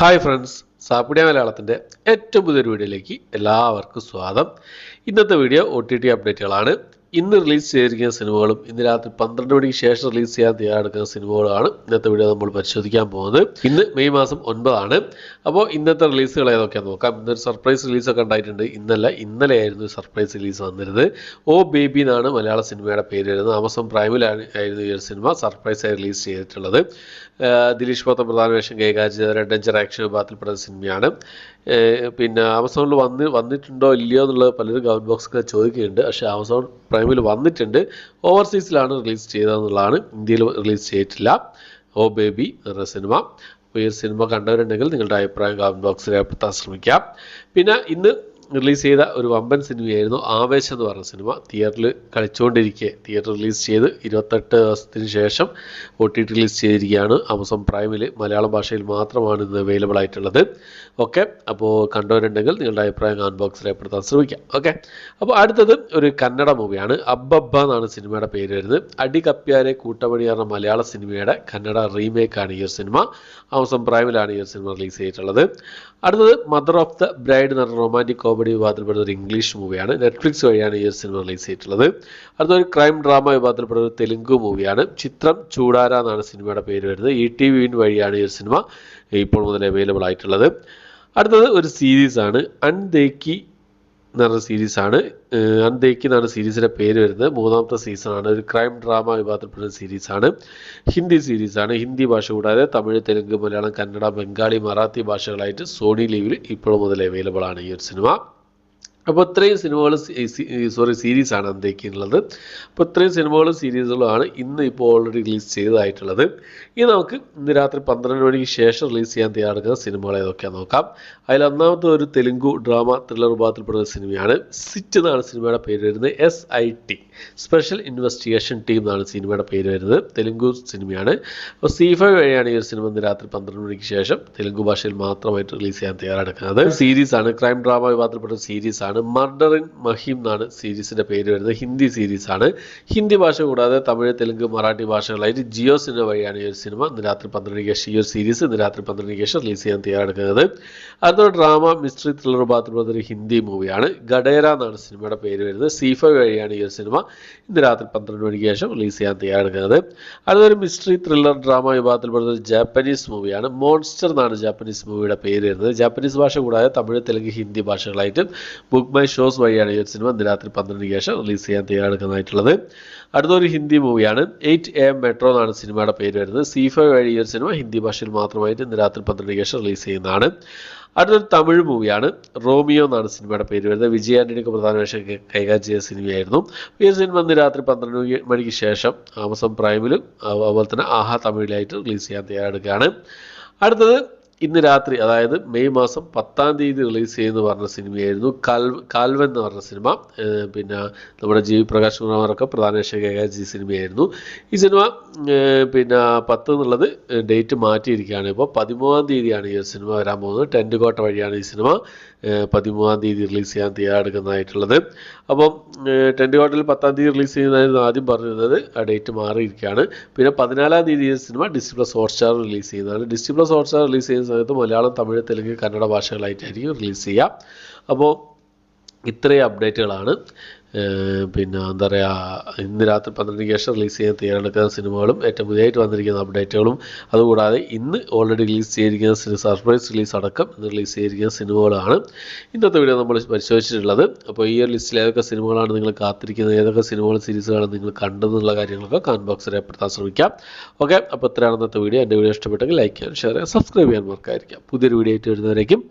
Hi friends, സാപ്പിടിയ മലയാളത്തിൻ്റെ ഏറ്റവും പുതിയൊരു വീഡിയോയിലേക്ക് എല്ലാവർക്കും സ്വാഗതം. ഇന്നത്തെ വീഡിയോ OTT അപ്ഡേറ്റുകളാണ്. ഇന്ന് റിലീസ് ചെയ്തിരിക്കുന്ന സിനിമകളും ഇന്ന് രാത്രി 12 മണിക്ക് ശേഷം റിലീസ് ചെയ്യാൻ തയ്യാറെടുക്കുന്ന സിനിമകളാണ് ഇന്നത്തെ വീഡിയോ നമ്മൾ പരിശോധിക്കാൻ പോകുന്നത്. ഇന്ന് മെയ് മാസം 9 ആണ്. അപ്പോൾ ഇന്നത്തെ റിലീസുകൾ ഏതൊക്കെയാണെന്ന് നോക്കാം. ഇന്നൊരു സർപ്രൈസ് റിലീസൊക്കെ ഉണ്ടായിട്ടുണ്ട്. ഇന്നലെയായിരുന്നു സർപ്രൈസ് റിലീസ് വന്നിരുന്നത്. ഓ ബേബി എന്നാണ് മലയാള സിനിമയുടെ പേര് വരുന്നത്. ആമസോൺ പ്രൈമിലാണ് ആയിരുന്നു ഈ ഒരു സിനിമ സർപ്രൈസായി റിലീസ് ചെയ്തിട്ടുള്ളത്. ദിലീഷ് പോത്തൻ പ്രധാന വേഷം കൈകാര്യം ചെയ്ത അഡ്വഞ്ചർ ആക്ഷൻ വിഭാഗത്തിൽപ്പെടുന്ന സിനിമയാണ്. പിന്നെ ആമസോണിൽ വന്നിട്ടുണ്ടോ ഇല്ലയോ എന്നുള്ളത് പലരും കമൻറ്റ് ബോക്സൊക്കെ ചോദിക്കുന്നുണ്ട്. പക്ഷേ ആമസോൺ പ്രൈമിൽ വന്നിട്ടുണ്ട്. ഓവർസീസിലാണ് റിലീസ് ചെയ്തതെന്നുള്ളതാണ്, ഇന്ത്യയിൽ റിലീസ് ചെയ്തിട്ടില്ല. ഓ ബേബി എന്ന സിനിമ. അപ്പോൾ ഈ സിനിമ കണ്ടവരുണ്ടെങ്കിൽ നിങ്ങളുടെ അഭിപ്രായം കമൻറ്റ് ബോക്സിൽ രേഖപ്പെടുത്താൻ ശ്രമിക്കാം. പിന്നെ ഇന്ന് റിലീസ് ചെയ്ത ഒരു വമ്പൻ സിനിമയായിരുന്നു ആവേശം എന്ന് പറഞ്ഞ സിനിമ. തിയേറ്ററിൽ കളിച്ചുകൊണ്ടിരിക്കെ തിയേറ്റർ റിലീസ് ചെയ്ത് 28 ദിവസത്തിന് ശേഷം OTT റിലീസ് ചെയ്തിരിക്കുകയാണ്. ആമസോൺ പ്രൈമിൽ മലയാളം ഭാഷയിൽ മാത്രമാണ് ഇന്ന് അവൈലബിൾ ആയിട്ടുള്ളത്. ഓക്കെ, അപ്പോൾ കണ്ടവരുണ്ടെങ്കിൽ നിങ്ങളുടെ അഭിപ്രായം കമൻറ്റ് ബോക്സിൽ രേഖപ്പെടുത്താൻ ശ്രമിക്കാം. ഓക്കെ, അപ്പോൾ അടുത്തത് ഒരു കന്നഡ മൂവിയാണ്. അബ്ബബ്ബ എന്നാണ് സിനിമയുടെ പേര് വരുന്നത്. അടി കപ്പ്യാരെ കൂട്ടമണി പറഞ്ഞ മലയാള സിനിമയുടെ കന്നഡ റീമേക്കാണ് ഈ ഒരു സിനിമ. ആമസോൺ പ്രൈമിലാണ് ഈ ഒരു സിനിമ റിലീസ് ചെയ്തിട്ടുള്ളത്. അടുത്തത് മദർ ഓഫ് ദ ബ്രൈഡ് എന്ന് പറഞ്ഞ റൊമാൻറ്റിക് കോമഡി വിഭാഗത്തിൽപ്പെടുന്ന ഒരു ഇംഗ്ലീഷ് മൂവിയാണ്. നെറ്റ്ഫ്ലിക്സ് വഴിയാണ് ഈ ഒരു സിനിമ റിലീസ് ചെയ്തിട്ടുള്ളത്. അടുത്തൊരു ക്രൈം ഡ്രാമ വിഭാഗത്തിൽപ്പെടുന്ന ഒരു തെലുങ്ക് മൂവിയാണ്. ചിത്രം ചൂടാര എന്നാണ് സിനിമയുടെ പേര് വരുന്നത്. ETV വഴിയാണ് ഈ ഒരു സിനിമ ഇപ്പോൾ മുതൽ അവൈലബിൾ ആയിട്ടുള്ളത്. അടുത്തത് ഒരു സീരീസാണ്. അൺദേക്കി എന്ന് പറഞ്ഞ സീരീസാണ്. അൺദേക്കി എന്നാണ് സീരീസിൻ്റെ പേര് വരുന്നത്. 3ാമത്തെ സീസണാണ്. ഒരു ക്രൈം ഡ്രാമ വിഭാഗത്തിൽപ്പെടുന്ന സീരീസാണ്. ഹിന്ദി സീരീസാണ്. ഹിന്ദി ഭാഷ കൂടാതെ തമിഴ്, തെലുങ്ക്, മലയാളം, കന്നഡ, ബംഗാളി, മറാത്തി ഭാഷകളായിട്ട് സോണി ലീവിൽ ഇപ്പോൾ മുതൽ അവൈലബിൾ ആണ് ഈ ഒരു സിനിമ. അപ്പോൾ ഇത്രയും സിനിമകൾ സീരീസാണ് അന്തേക്കുള്ളത്. അപ്പോൾ ഇത്രയും സിനിമകളും സീരീസുകളുമാണ് ഇന്ന് ഇപ്പോൾ ഓൾറെഡി റിലീസ് ചെയ്തതായിട്ടുള്ളത്. ഇനി നമുക്ക് ഇന്ന് രാത്രി 12 മണിക്ക് ശേഷം റിലീസ് ചെയ്യാൻ തയ്യാറെടുക്കുന്ന സിനിമകൾ ഏതൊക്കെയാണെന്ന് നോക്കാം. അതിൽ ഒന്നാമത്തെ ഒരു തെലുങ്കു ഡ്രാമ ത്രില്ലർ വിഭാഗത്തിൽപ്പെടുന്ന സിനിമയാണ്. സിറ്റ് എന്നാണ് സിനിമയുടെ പേര് വരുന്നത്. SIT സ്പെഷ്യൽ ഇൻവെസ്റ്റിഗേഷൻ ടീം എന്നാണ് സിനിമയുടെ പേര് വരുന്നത്. തെലുങ്കു സിനിമയാണ്. അപ്പോൾ C5 വഴിയാണ് ഈ ഒരു സിനിമ ഇന്ന് രാത്രി 12 മണിക്ക് ശേഷം തെലുങ്കു ഭാഷയിൽ മാത്രമായിട്ട് റിലീസ് ചെയ്യാൻ തയ്യാറെടുക്കുന്നത്. സീരീസാണ്. ക്രൈം ഡ്രാമ വിഭാഗത്തിൽപ്പെടുന്ന സീരീസാണ്. മർഡർ ഇൻ മഹിം എന്നാണ് സീരീസിന്റെ പേര് വരുന്നത്. ഹിന്ദി സീരീസാണ്. ഹിന്ദി ഭാഷ കൂടാതെ തമിഴ്, തെലുങ്ക്, മറാഠി ഭാഷകളായിട്ട് ജിയോ സിനിമ വഴിയാണ് ഈ ഒരു സിനിമ ഇന്ന് രാത്രി 12 മണിക്ക് ശേഷം ഈ ഒരു സീരീസ് ഇന്ന് രാത്രി 12 മണിക്ക് ശേഷം റിലീസ് ചെയ്യാൻ തയ്യാറെടുക്കുന്നത്. അടുത്തൊരു ഡ്രാമ മിസ്റ്ററി ത്രില്ലർ വിഭാഗത്തിൽപ്പെടുന്ന ഒരു ഹിന്ദി മൂവിയാണ്. ഗഡേര എന്നാണ് സിനിമയുടെ പേര് വരുന്നത്. C5 വഴിയാണ് ഈ ഒരു സിനിമ ഇന്ന് രാത്രി 12 മണിക്ക് ശേഷം റിലീസ് ചെയ്യാൻ തയ്യാറെടുക്കുന്നത്. അടുത്തൊരു മിസ്റ്ററി ത്രില്ലർ ഡ്രാമ വിഭാഗത്തിൽപ്പെടുന്ന ഒരു ജാപ്പനീസ് മൂവിയാണ്. മോൺസ്റ്റർ എന്നാണ് ജാപ്പനീസ് മൂവിയുടെ പേര് വരുന്നത്. ജാപ്പനീസ് ഭാഷ കൂടാതെ തമിഴ്, തെലുങ്ക്, ഹിന്ദി ഭാഷകളായിട്ട് ബുക്ക് മൈ ഷോസ് വഴിയാണ് ഈ ഒരു സിനിമ ഇന്ന് രാത്രി 12 മണിക്ക് ശേഷം റിലീസ് ചെയ്യാൻ തയ്യാറെടുക്കുന്നതായിട്ടുള്ളത്. അടുത്തൊരു ഹിന്ദി മൂവിയാണ്. 8 AM മെട്രോ എന്നാണ് സിനിമയുടെ പേര് വരുന്നത്. C5 വഴി ഈ ഒരു സിനിമ ഹിന്ദി ഭാഷയിൽ മാത്രമായിട്ട് ഇന്ന് രാത്രി 12 മണിക്ക് ശേഷം റിലീസ് ചെയ്യുന്നതാണ്. അടുത്തൊരു തമിഴ് മൂവിയാണ്. റോമിയോ എന്നാണ് സിനിമയുടെ പേര് വരുന്നത്. വിജയ് ആന്റണിക്ക് പ്രധാന വേഷം കൈകാര്യം ചെയ്ത സിനിമയായിരുന്നു. ഈ സിനിമ ഇന്ന് രാത്രി 12 മണിക്ക് ശേഷം ആമസോൺ പ്രൈമിലും അതുപോലെ തന്നെ ആഹാ തമിഴിലായിട്ട് റിലീസ് ചെയ്യാൻ തയ്യാറെടുക്കുകയാണ്. അടുത്തത് ഇന്ന് രാത്രി, അതായത് മെയ് മാസം 10-ാം തീയതി റിലീസ് ചെയ്യുമെന്ന് പറഞ്ഞ സിനിമയായിരുന്നു കാൽവൻ എന്ന് പറഞ്ഞ സിനിമ. പിന്നെ നമ്മുടെ GV പ്രകാശ് കുമാറൊക്കെ പ്രധാന വേഷം കൈകാര്യം ചെയ്ത സിനിമയായിരുന്നു. ഈ സിനിമ പിന്നെ 10 എന്നുള്ളത് ഡേറ്റ് മാറ്റിയിരിക്കുകയാണ്. ഇപ്പോൾ 13-ാം തീയതിയാണ് ഈ സിനിമ വരാൻ പോകുന്നത്. ടെൻറ്റ് കോട്ട വഴിയാണ് ഈ സിനിമ 13-ാം തീയതി റിലീസ് ചെയ്യാൻ തയ്യാറെടുക്കുന്നതായിട്ടുള്ളത്. അപ്പം ടെൻറ്റ് കോട്ടയിൽ 10-ാം തീയതി റിലീസ് ചെയ്യുന്നതായിരുന്നു ആദ്യം പറഞ്ഞിരുന്നത്. ആ ഡേറ്റ് മാറിയിരിക്കുകയാണ്. പിന്നെ 14-ാം തീയതി ഈ സിനിമ Disney+ ഹോട്ട്സ്റ്റാർ റിലീസ് ചെയ്യുന്നതാണ്. Disney+ ഹോട്ട്സ്റ്റാർ റിലീസ് ചെയ്യുന്ന സമയത്ത് മലയാളം, തമിഴ്, തെലുങ്ക്, കന്നഡ ഭാഷകളായിട്ടായിരിക്കും റിലീസ് ചെയ്യുക. അപ്പോൾ ഇത്രയും അപ്ഡേറ്റുകളാണ് പിന്നെ എന്താ പറയുക ഇന്ന് രാത്രി 12 മണിക്ക് ശേഷം റിലീസ് ചെയ്യാൻ തയ്യാറെടുക്കുന്ന സിനിമകളും ഏറ്റവും പുതിയതായിട്ട് വന്നിരിക്കുന്ന അപ്ഡേറ്റുകളും അതുകൂടാതെ ഇന്ന് ഓൾറെഡി റിലീസ് ചെയ്തിരിക്കുന്ന സർപ്രൈസ് റിലീസ് അടക്കം ഇന്ന് റിലീസ് ചെയ്തിരിക്കുന്ന സിനിമകളാണ് ഇന്നത്തെ വീഡിയോ നമ്മൾ പരിശോധിച്ചിട്ടുള്ളത്. അപ്പോൾ ഈ ഒരു ലിസ്റ്റിൽ ഏതൊക്കെ സിനിമകളാണ് നിങ്ങൾ കാത്തിരിക്കുന്നത്, ഏതൊക്കെ സിനിമകളും സീരീസുകളാണ് നിങ്ങൾ കണ്ടതെന്നുള്ള കാര്യങ്ങളൊക്കെ കമൻറ്റ് ബോക്സിൽ രേഖപ്പെടുത്താൻ ശ്രമിക്കാം. ഓക്കെ, അപ്പോൾ ഇത്രയാണ് ഇന്നത്തെ വീഡിയോ. എൻ്റെ വീഡിയോ ഇഷ്ടപ്പെട്ടെങ്കിൽ ലൈക്ക് ചെയ്യാൻ, ഷെയർ ചെയ്യാൻ, സബ്സ്ക്രൈബ് ചെയ്യാൻ മറക്കാതിരിക്കാം. പുതിയൊരു വീഡിയോ ആയിട്ട് വരുന്നവരേക്കും